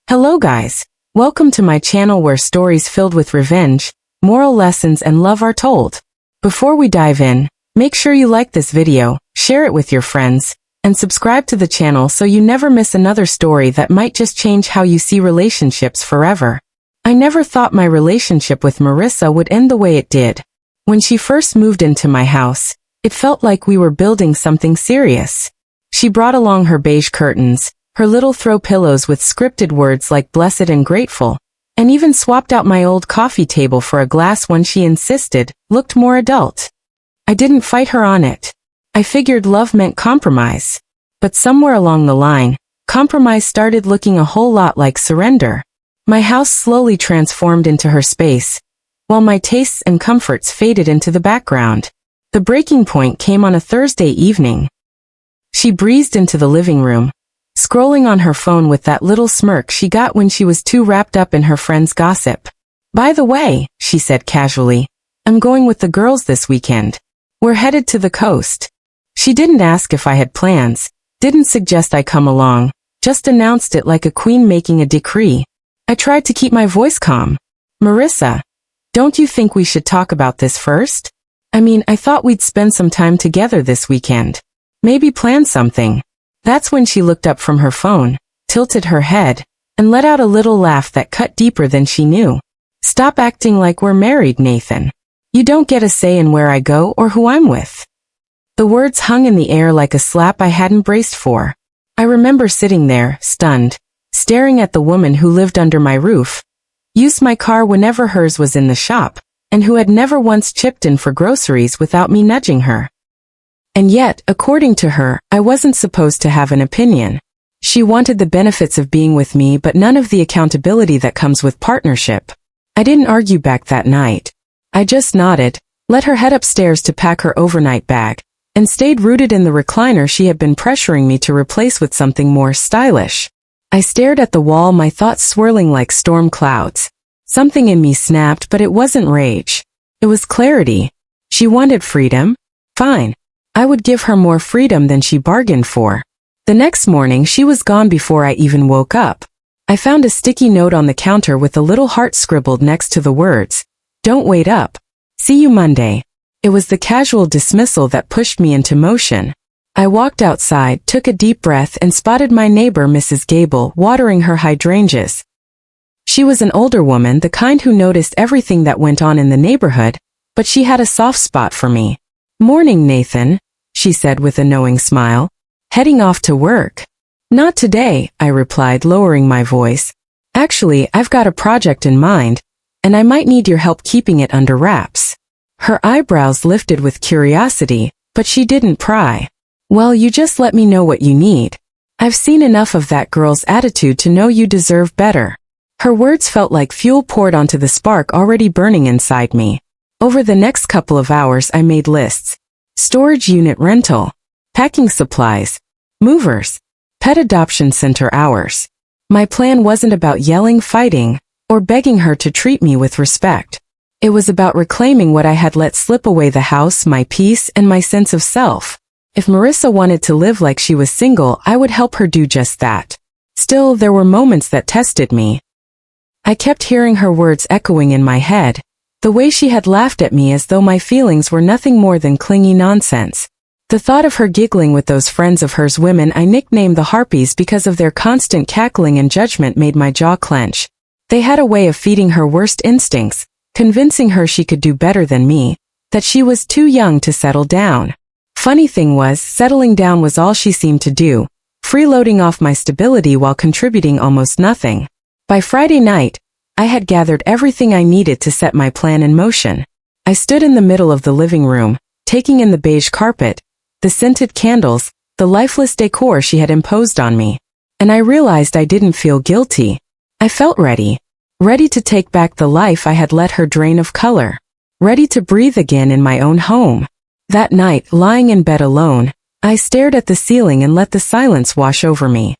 Hello guys, welcome to my channel where stories filled with revenge, moral lessons and love are told. Before we dive in, make sure you like this video, share it with your friends, and subscribe to the channel so you never miss another story that might just change how you see relationships forever. I never thought my relationship with Marissa would end the way it did. When she first moved into my house, it felt like we were building something serious. She brought along her beige curtains, her little throw pillows with scripted words like blessed and grateful, and even swapped out my old coffee table for a glass one she insisted looked more adult. I didn't fight her on it. I figured love meant compromise. But somewhere along the line, compromise started looking a whole lot like surrender. My house slowly transformed into her space, while my tastes and comforts faded into the background. The breaking point came on a Thursday evening. She breezed into the living room, scrolling on her phone with that little smirk she got when she was too wrapped up in her friend's gossip. "By the way," she said casually, "I'm going with the girls this weekend. We're headed to the coast." She didn't ask if I had plans, didn't suggest I come along, just announced it like a queen making a decree. I tried to keep my voice calm. "Marissa, don't you think we should talk about this first? I thought we'd spend some time together this weekend. Maybe plan something." That's when she looked up from her phone, tilted her head, and let out a little laugh that cut deeper than she knew. "Stop acting like we're married, Nathan. You don't get a say in where I go or who I'm with." The words hung in the air like a slap I hadn't braced for. I remember sitting there, stunned, staring at the woman who lived under my roof, used my car whenever hers was in the shop, and who had never once chipped in for groceries without me nudging her. And yet, according to her, I wasn't supposed to have an opinion. She wanted the benefits of being with me but none of the accountability that comes with partnership. I didn't argue back that night. I just nodded, let her head upstairs to pack her overnight bag, and stayed rooted in the recliner she had been pressuring me to replace with something more stylish. I stared at the wall, my thoughts swirling like storm clouds. Something in me snapped, but it wasn't rage. It was clarity. She wanted freedom? Fine. I would give her more freedom than she bargained for. The next morning she was gone before I even woke up. I found a sticky note on the counter with a little heart scribbled next to the words, "Don't wait up. See you Monday." It was the casual dismissal that pushed me into motion. I walked outside, took a deep breath and spotted my neighbor Mrs. Gable watering her hydrangeas. She was an older woman, the kind who noticed everything that went on in the neighborhood, but she had a soft spot for me. "Morning, Nathan," she said with a knowing smile. "Heading off to work?" "Not today," I replied, lowering my voice. "Actually, I've got a project in mind, and I might need your help keeping it under wraps." Her eyebrows lifted with curiosity, but she didn't pry. "Well, you just let me know what you need. I've seen enough of that girl's attitude to know you deserve better." Her words felt like fuel poured onto the spark already burning inside me. Over the next couple of hours I made lists. Storage unit rental, packing supplies, movers, pet adoption center hours. My plan wasn't about yelling, fighting, or begging her to treat me with respect. It was about reclaiming what I had let slip away: the house, my peace, and my sense of self. If Marissa wanted to live like she was single, I would help her do just that. Still, there were moments that tested me. I kept hearing her words echoing in my head. The way she had laughed at me as though my feelings were nothing more than clingy nonsense. The thought of her giggling with those friends of hers, women I nicknamed the Harpies because of their constant cackling and judgment, made my jaw clench. They had a way of feeding her worst instincts, convincing her she could do better than me, that she was too young to settle down. Funny thing was, settling down was all she seemed to do, freeloading off my stability while contributing almost nothing. By Friday night, I had gathered everything I needed to set my plan in motion. I stood in the middle of the living room, taking in the beige carpet, the scented candles, the lifeless decor she had imposed on me. And I realized I didn't feel guilty. I felt ready. Ready to take back the life I had let her drain of color. Ready to breathe again in my own home. That night, lying in bed alone, I stared at the ceiling and let the silence wash over me.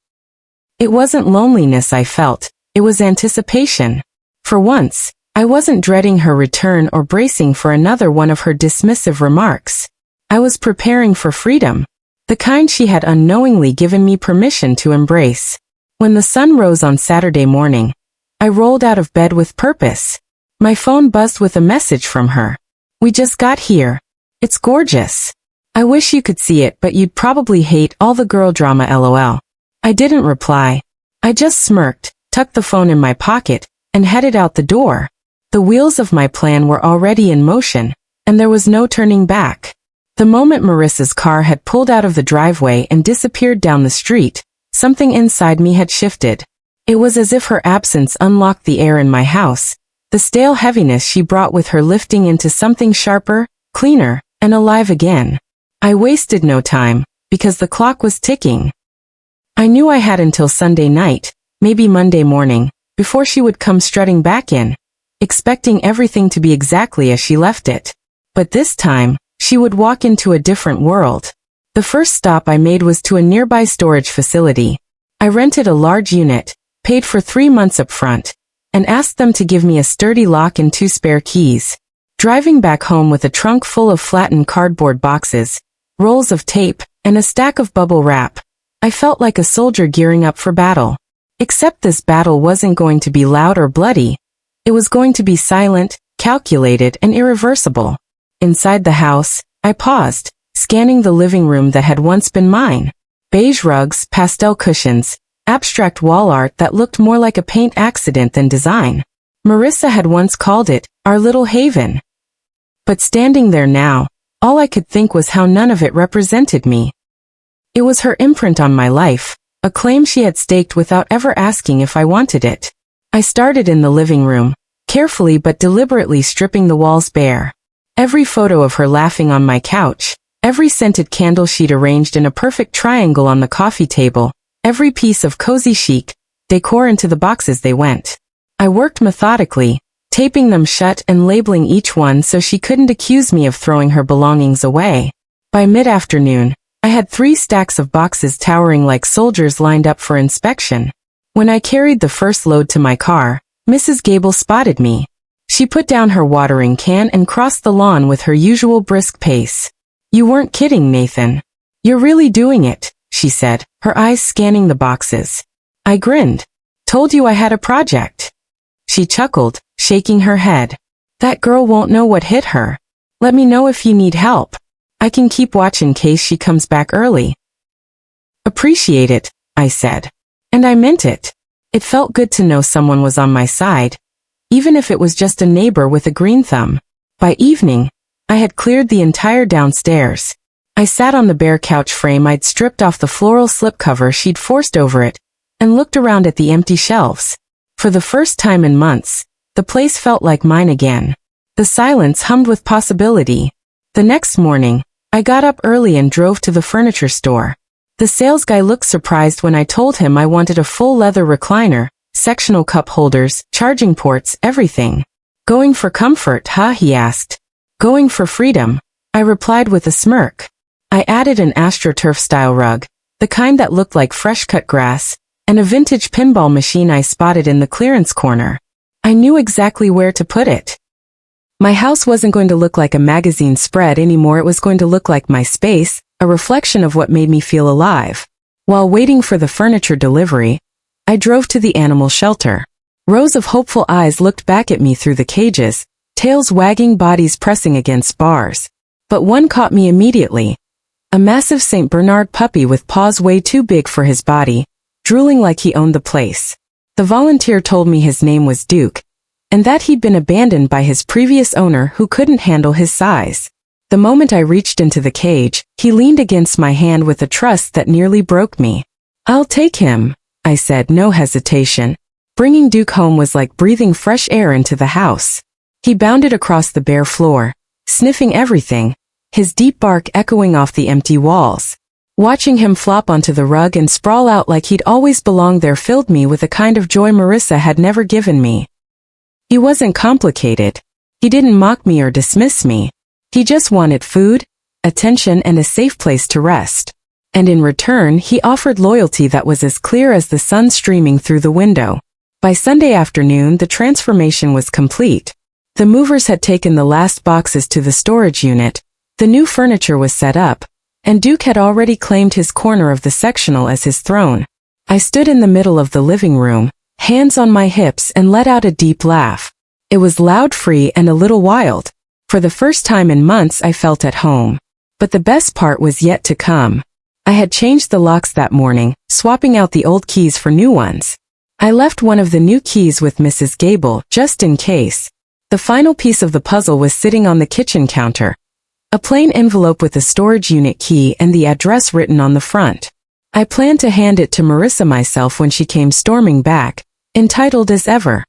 It wasn't loneliness I felt, it was anticipation. For once, I wasn't dreading her return or bracing for another one of her dismissive remarks. I was preparing for freedom, the kind she had unknowingly given me permission to embrace. When the sun rose on Saturday morning, I rolled out of bed with purpose. My phone buzzed with a message from her. "We just got here. It's gorgeous. I wish you could see it, but you'd probably hate all the girl drama LOL." I didn't reply. I just smirked, tucked the phone in my pocket, and headed out the door. The wheels of my plan were already in motion, and there was no turning back. The moment Marissa's car had pulled out of the driveway and disappeared down the street, something inside me had shifted. It was as if her absence unlocked the air in my house, the stale heaviness she brought with her lifting into something sharper, cleaner, and alive again. I wasted no time, because the clock was ticking. I knew I had until Sunday night, maybe Monday morning, before she would come strutting back in, expecting everything to be exactly as she left it. But this time, she would walk into a different world. The first stop I made was to a nearby storage facility. I rented a large unit, paid for 3 months up front, and asked them to give me a sturdy lock and 2 spare keys. Driving back home with a trunk full of flattened cardboard boxes, rolls of tape, and a stack of bubble wrap, I felt like a soldier gearing up for battle. Except this battle wasn't going to be loud or bloody. It was going to be silent, calculated, and irreversible. Inside the house, I paused, scanning the living room that had once been mine. Beige rugs, pastel cushions, abstract wall art that looked more like a paint accident than design. Marissa had once called it, our little haven. But standing there now, all I could think was how none of it represented me. It was her imprint on my life, a claim she had staked without ever asking if I wanted it. I started in the living room, carefully but deliberately stripping the walls bare. Every photo of her laughing on my couch, every scented candle sheet arranged in a perfect triangle on the coffee table, every piece of cozy chic decor into the boxes they went. I worked methodically, taping them shut and labeling each one so she couldn't accuse me of throwing her belongings away. By mid-afternoon, I had 3 stacks of boxes towering like soldiers lined up for inspection. When I carried the first load to my car, Mrs. Gable spotted me. She put down her watering can and crossed the lawn with her usual brisk pace. "You weren't kidding, Nathan. You're really doing it," she said, her eyes scanning the boxes. I grinned. "Told you I had a project." She chuckled, shaking her head. "That girl won't know what hit her. Let me know if you need help. I can keep watch in case she comes back early." "Appreciate it," I said. And I meant it. It felt good to know someone was on my side, even if it was just a neighbor with a green thumb. By evening, I had cleared the entire downstairs. I sat on the bare couch frame I'd stripped off the floral slipcover she'd forced over it, and looked around at the empty shelves. For the first time in months, the place felt like mine again. The silence hummed with possibility. The next morning, I got up early and drove to the furniture store. The sales guy looked surprised when I told him I wanted a full leather recliner, sectional cup holders, charging ports, everything. "Going for comfort, huh?" he asked. "Going for freedom," I replied with a smirk. I added an AstroTurf-style rug, the kind that looked like fresh-cut grass, and a vintage pinball machine I spotted in the clearance corner. I knew exactly where to put it. My house wasn't going to look like a magazine spread anymore. It was going to look like my space, a reflection of what made me feel alive. While waiting for the furniture delivery, I drove to the animal shelter. Rows of hopeful eyes looked back at me through the cages, tails wagging, bodies pressing against bars. But one caught me immediately. A massive St. Bernard puppy with paws way too big for his body, drooling like he owned the place. The volunteer told me his name was Duke, and that he'd been abandoned by his previous owner who couldn't handle his size. The moment I reached into the cage, he leaned against my hand with a trust that nearly broke me. "I'll take him," I said, no hesitation. Bringing Duke home was like breathing fresh air into the house. He bounded across the bare floor, sniffing everything, his deep bark echoing off the empty walls. Watching him flop onto the rug and sprawl out like he'd always belonged there filled me with a kind of joy Marissa had never given me. He wasn't complicated. He didn't mock me or dismiss me. He just wanted food, attention, and a safe place to rest. And in return, he offered loyalty that was as clear as the sun streaming through the window. By Sunday afternoon, the transformation was complete. The movers had taken the last boxes to the storage unit, the new furniture was set up, and Duke had already claimed his corner of the sectional as his throne. I stood in the middle of the living room, hands on my hips, and let out a deep laugh. It was loud, free, and a little wild. For the first time in months I felt at home. But the best part was yet to come. I had changed the locks that morning, swapping out the old keys for new ones. I left one of the new keys with Mrs. Gable, just in case. The final piece of the puzzle was sitting on the kitchen counter. A plain envelope with a storage unit key and the address written on the front. I planned to hand it to Marissa myself when she came storming back, entitled as ever.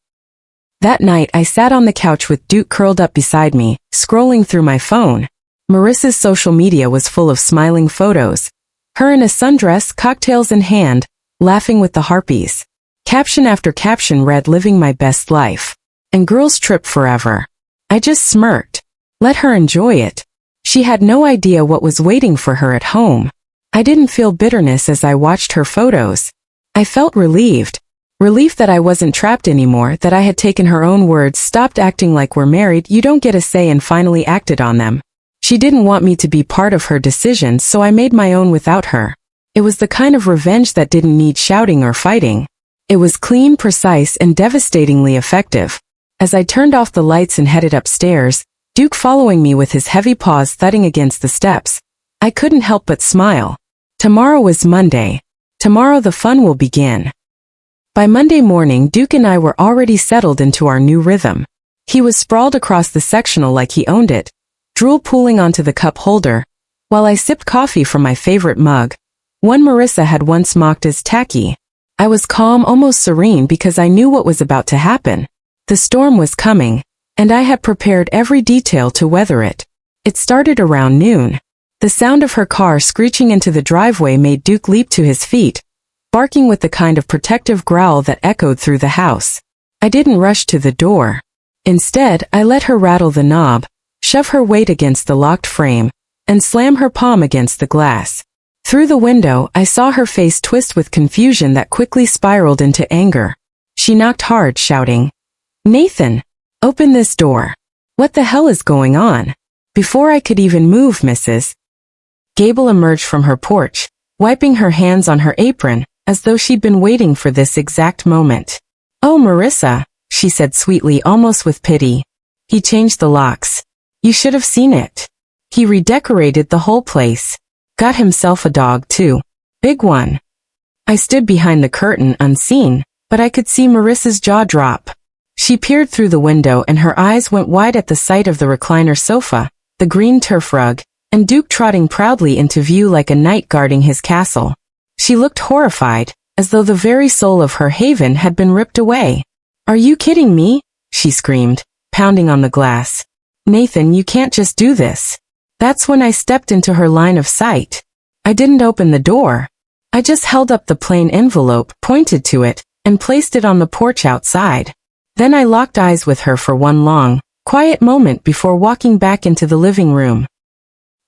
That night I sat on the couch with Duke curled up beside me, scrolling through my phone. Marissa's social media was full of smiling photos. Her in a sundress, cocktails in hand, laughing with the harpies. Caption after caption read, "Living my best life." And "Girls trip forever." I just smirked. Let her enjoy it. She had no idea what was waiting for her at home. I didn't feel bitterness as I watched her photos. I felt relieved. Relief that I wasn't trapped anymore, that I had taken her own words, stopped acting like we're married, you don't get a say, and finally acted on them. She didn't want me to be part of her decisions, so I made my own without her. It was the kind of revenge that didn't need shouting or fighting. It was clean, precise, and devastatingly effective. As I turned off the lights and headed upstairs, Duke following me with his heavy paws thudding against the steps, I couldn't help but smile. Tomorrow was Monday. Tomorrow the fun will begin. By Monday morning, Duke and I were already settled into our new rhythm. He was sprawled across the sectional like he owned it, drool pooling onto the cup holder, while I sipped coffee from my favorite mug, one Marissa had once mocked as tacky. I was calm, almost serene, because I knew what was about to happen. The storm was coming, and I had prepared every detail to weather it. It started around noon. The sound of her car screeching into the driveway made Duke leap to his feet, barking with the kind of protective growl that echoed through the house. I didn't rush to the door. Instead, I let her rattle the knob, shove her weight against the locked frame, and slam her palm against the glass. Through the window, I saw her face twist with confusion that quickly spiraled into anger. She knocked hard, shouting, "Nathan, open this door. What the hell is going on?" Before I could even move, Mrs. Gable emerged from her porch, wiping her hands on her apron, as though she'd been waiting for this exact moment. "Oh, Marissa," she said sweetly, almost with pity. "He changed the locks. You should have seen it. He redecorated the whole place. Got himself a dog, too. Big one." I stood behind the curtain, unseen, but I could see Marissa's jaw drop. She peered through the window and her eyes went wide at the sight of the recliner sofa, the green turf rug, and Duke trotting proudly into view like a knight guarding his castle. She looked horrified, as though the very soul of her haven had been ripped away. "Are you kidding me?" she screamed, pounding on the glass. "Nathan, you can't just do this." That's when I stepped into her line of sight. I didn't open the door. I just held up the plain envelope, pointed to it, and placed it on the porch outside. Then I locked eyes with her for one long, quiet moment before walking back into the living room.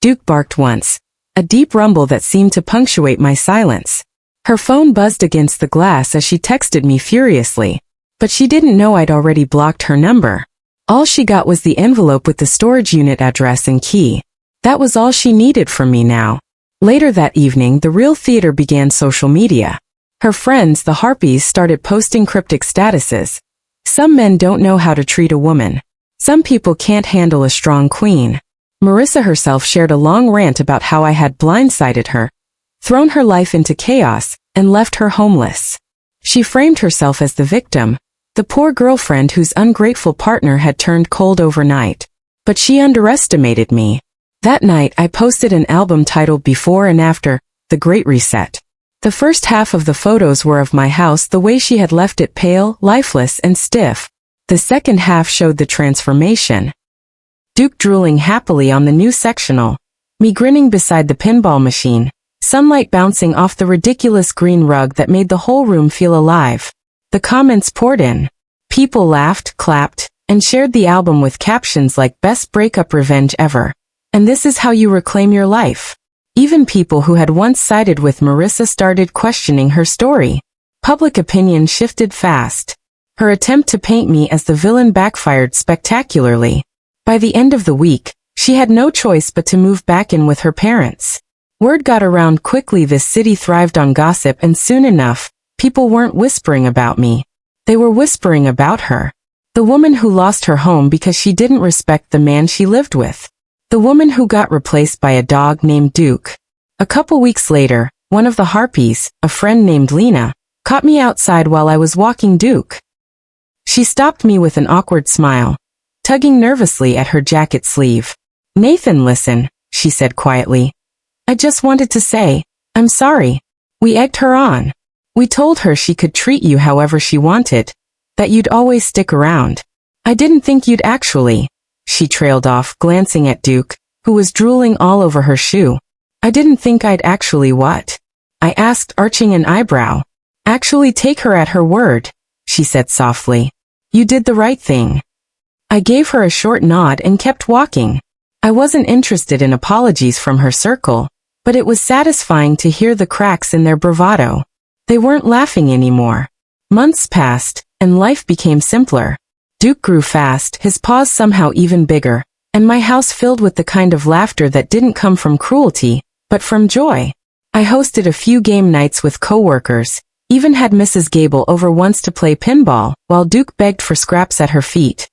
Duke barked once, a deep rumble that seemed to punctuate my silence. Her phone buzzed against the glass as she texted me furiously, but she didn't know I'd already blocked her number. All she got was the envelope with the storage unit address and key. That was all she needed from me now. Later that evening, the real theater began. Social media. Her friends, the Harpies, started posting cryptic statuses. Some men don't know how to treat a woman. Some people can't handle a strong queen. Marissa herself shared a long rant about how I had blindsided her, thrown her life into chaos, and left her homeless. She framed herself as the victim, the poor girlfriend whose ungrateful partner had turned cold overnight. But she underestimated me. That night I posted an album titled Before and After, The Great Reset. The first half of the photos were of my house the way she had left it, pale, lifeless, and stiff. The second half showed the transformation. Duke drooling happily on the new sectional, me grinning beside the pinball machine, sunlight bouncing off the ridiculous green rug that made the whole room feel alive. The comments poured in. People laughed, clapped, and shared the album with captions like "Best breakup revenge ever," and "This is how you reclaim your life." Even people who had once sided with Marissa started questioning her story. Public opinion shifted fast. Her attempt to paint me as the villain backfired spectacularly. By the end of the week, she had no choice but to move back in with her parents. Word got around quickly this city thrived on gossip, and soon enough, people weren't whispering about me. They were whispering about her. The woman who lost her home because she didn't respect the man she lived with. The woman who got replaced by a dog named Duke. A couple weeks later, one of the harpies, a friend named Lena, caught me outside while I was walking Duke. She stopped me with an awkward smile, tugging nervously at her jacket sleeve. "Nathan, listen," she said quietly. "I just wanted to say, I'm sorry." We egged her on. We told her she could treat you however she wanted, that you'd always stick around. "I didn't think you'd actually," she trailed off, glancing at Duke, who was drooling all over her shoe. "I didn't think I'd actually what?" I asked, arching an eyebrow. "Actually take her at her word," she said softly. "You did the right thing." I gave her a short nod and kept walking. I wasn't interested in apologies from her circle, but it was satisfying to hear the cracks in their bravado. They weren't laughing anymore. Months passed, and life became simpler. Duke grew fast, his paws somehow even bigger, and my house filled with the kind of laughter that didn't come from cruelty, but from joy. I hosted a few game nights with coworkers, even had Mrs. Gable over once to play pinball, while Duke begged for scraps at her feet.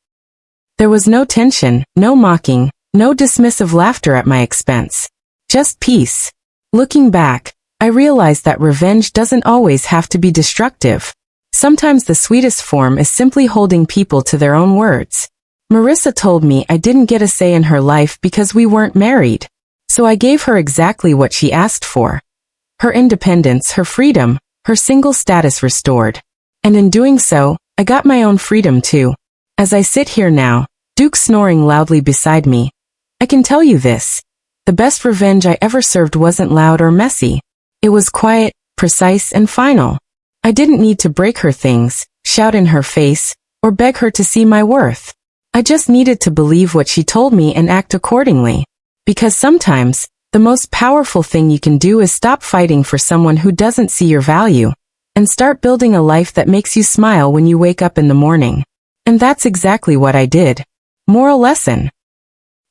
There was no tension, no mocking, no dismissive laughter at my expense. Just peace. Looking back, I realized that revenge doesn't always have to be destructive. Sometimes the sweetest form is simply holding people to their own words. Marissa told me I didn't get a say in her life because we weren't married. So I gave her exactly what she asked for. Her independence, her freedom, her single status restored. And in doing so, I got my own freedom too. As I sit here now, Duke snoring loudly beside me, I can tell you this. The best revenge I ever served wasn't loud or messy. It was quiet, precise, and final. I didn't need to break her things, shout in her face, or beg her to see my worth. I just needed to believe what she told me and act accordingly. Because sometimes, the most powerful thing you can do is stop fighting for someone who doesn't see your value, and start building a life that makes you smile when you wake up in the morning. And that's exactly what I did. Moral lesson.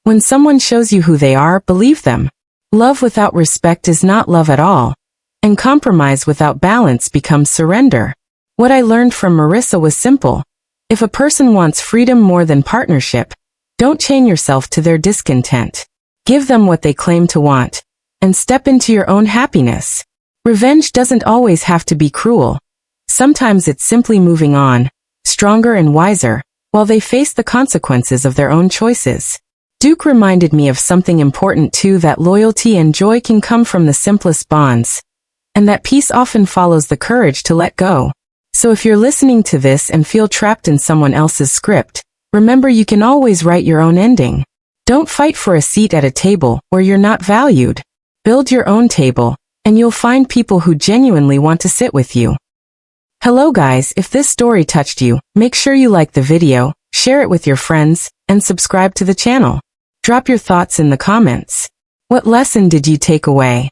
When someone shows you who they are, believe them. Love without respect is not love at all. And compromise without balance becomes surrender. What I learned from Marissa was simple. If a person wants freedom more than partnership, don't chain yourself to their discontent. Give them what they claim to want, and step into your own happiness. Revenge doesn't always have to be cruel. Sometimes it's simply moving on, stronger and wiser, while they face the consequences of their own choices. Duke reminded me of something important too, that loyalty and joy can come from the simplest bonds, and that peace often follows the courage to let go. So if you're listening to this and feel trapped in someone else's script, remember you can always write your own ending. Don't fight for a seat at a table where you're not valued. Build your own table, and you'll find people who genuinely want to sit with you. Hello guys, if this story touched you, make sure you like the video, share it with your friends, and subscribe to the channel. Drop your thoughts in the comments. What lesson did you take away?